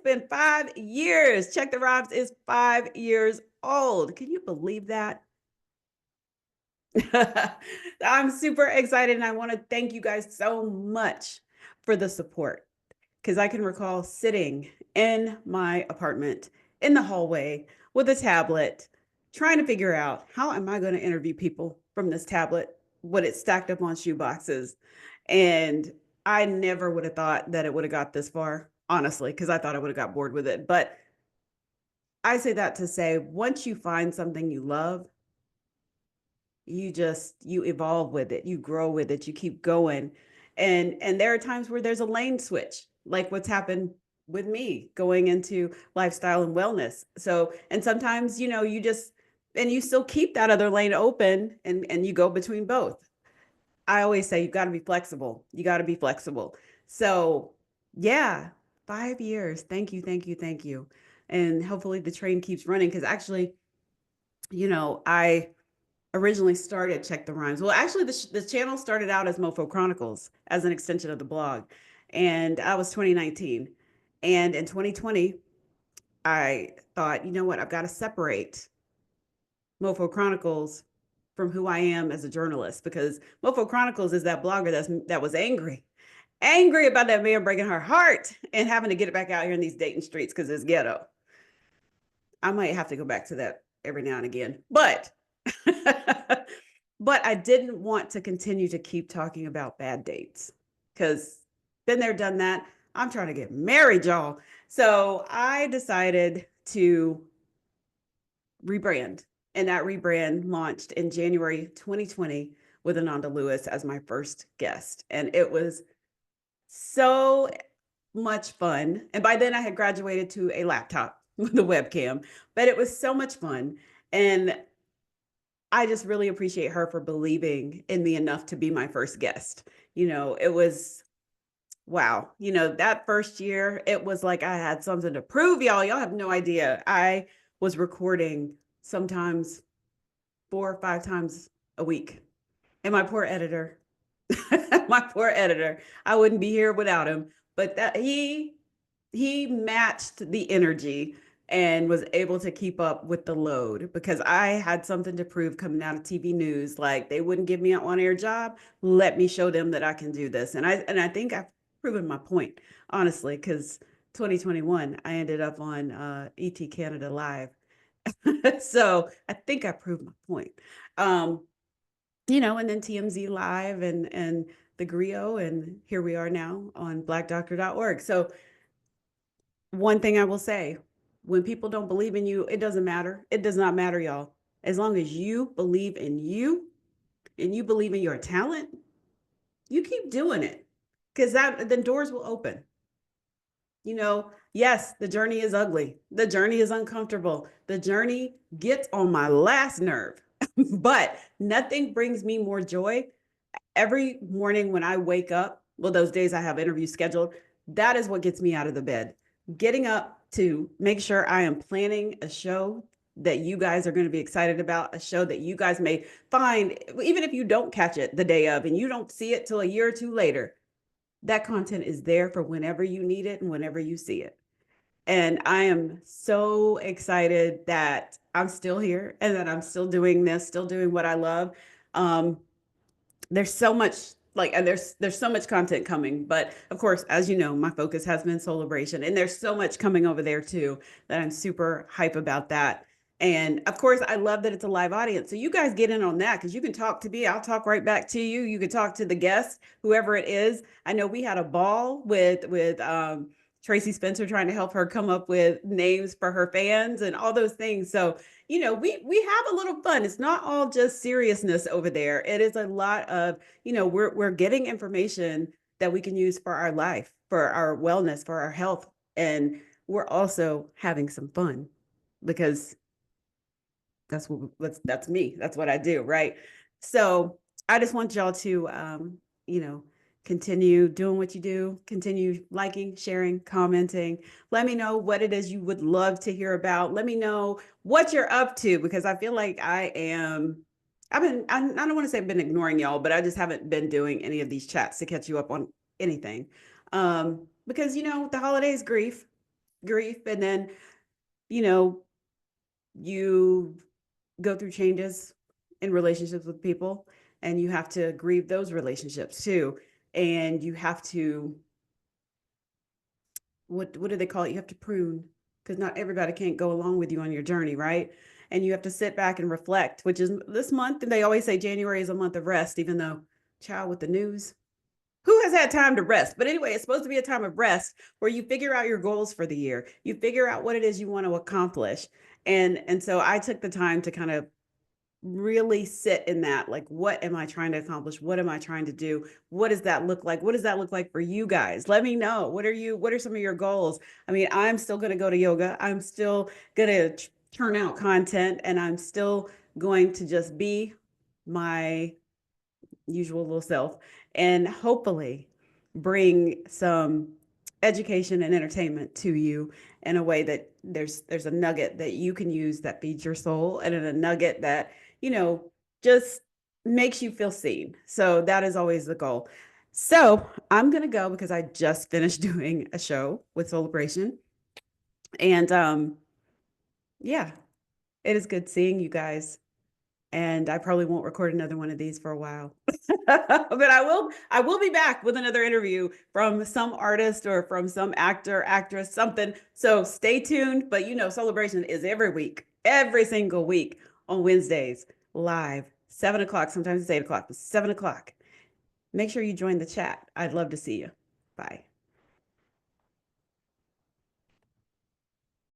been 5 years. Check the Rhymes is 5 years old. Can you believe that? I'm super excited and I want to thank you guys so much for the support because I can recall sitting in my apartment in the hallway with a tablet trying to figure out how am I going to interview people from this tablet when it's stacked up on shoe boxes. And I never would have thought that it would have got this far, honestly, because I thought I would have got bored with it. But I say that to say once you find something you love, you evolve with it, you grow with it, you keep going. And there are times where there's a lane switch, like what's happened with me going into lifestyle and wellness. So, and sometimes, you just and you still keep that other lane open and you go between both. I always say you've got to be flexible. You got to be flexible. So, yeah, 5 years. Thank you, thank you, thank you. And hopefully the train keeps running because actually, I originally started Check the Rhymes. Well, actually, the channel started out as Mofo Chronicles as an extension of the blog. And that was 2019. And in 2020, I thought, you know what? I've got to separate Mofo Chronicles from who I am as a journalist because Mofo Chronicles is that blogger that was angry about that man breaking her heart and having to get it back out here in these Dayton streets because it's ghetto. I might have to go back to that every now and again, but but I didn't want to continue to keep talking about bad dates because been there, done that. I'm trying to get married, y'all. So I decided to rebrand, and that rebrand launched in January 2020 with Ananda Lewis as my first guest, and it was so much fun. And by then I had graduated to a laptop with a webcam, but it was so much fun. And I just really appreciate her for believing in me enough to be my first guest. It was wow. That first year, it was like I had something to prove, y'all. Y'all have no idea. I was recording sometimes 4 or 5 times a week. And my poor editor, my poor editor, I wouldn't be here without him. But that he matched the energy and was able to keep up with the load because I had something to prove coming out of TV news. Like they wouldn't give me an on-air job. Let me show them that I can do this. And I think I've proven my point, honestly, because 2021, I ended up on ET Canada Live. So I think I proved my point. Um, and then TMZ Live and the Grio, and here we are now on blackdoctor.org. So one thing I will say, when people don't believe in you, it doesn't matter. It does not matter, y'all. As long as you believe in you and you believe in your talent, you keep doing it because then doors will open. Yes, the journey is ugly. The journey is uncomfortable. The journey gets on my last nerve, but nothing brings me more joy. Every morning when I wake up, well, those days I have interviews scheduled, that is what gets me out of the bed. Getting up to make sure I am planning a show that you guys are going to be excited about, a show that you guys may find, even if you don't catch it the day of and you don't see it till a year or two later, that content is there for whenever you need it and whenever you see it. And I am so excited that I'm still here and that I'm still doing this, still doing what I love. Um, there's so much and there's so much content coming, but of course, as you know, my focus has been Celebration, and there's so much coming over there too that I'm super hype about that. And of course, I love that it's a live audience, so you guys get in on that because you can talk to me, I'll talk right back to you. You can talk to the guest, whoever it is. I know we had a ball with Tracy Spencer trying to help her come up with names for her fans and all those things. So we have a little fun. It's not all just seriousness over there. It is a lot of, we're getting information that we can use for our life, for our wellness, for our health. And we're also having some fun because that's me. That's what I do, right? So I just want y'all to you know, continue doing what you do, continue liking, sharing, commenting. Let me know what it is you would love to hear about. Let me know what you're up to because I feel like I don't want to say I've been ignoring y'all, but I just haven't been doing any of these chats to catch you up on anything. Because the holidays grief. grief, and then, you know, you go through changes in relationships with people, and you have to grieve those relationships too. And you have to, what do they call it? You have to prune, because not everybody can't go along with you on your journey, right? And you have to sit back and reflect, which is this month. And they always say January is a month of rest, even though, child, with the news, who has had time to rest? But anyway, it's supposed to be a time of rest where you figure out your goals for the year. You figure out what it is you want to accomplish. And so I took the time to kind of really sit in that, like, what am I trying to accomplish? What am I trying to do? What does that look like? What does that look like for you guys? Let me know. What are some of your goals? I mean, I'm still going to go to yoga. I'm still going to turn out content, and I'm still going to just be my usual little self, and hopefully bring some education and entertainment to you in a way that there's a nugget that you can use that feeds your soul, and a nugget that, you know, just makes you feel seen. So that is always the goal. So I'm gonna go because I just finished doing a show with Celebration. And yeah, it is good seeing you guys. And I probably won't record another one of these for a while. But I will be back with another interview from some artist or from some actor, actress, something. So stay tuned. But Celebration is every week, every single week on Wednesdays, live, 7 o'clock. Sometimes it's 8 o'clock, but 7 o'clock. Make sure you join the chat. I'd love to see you. Bye.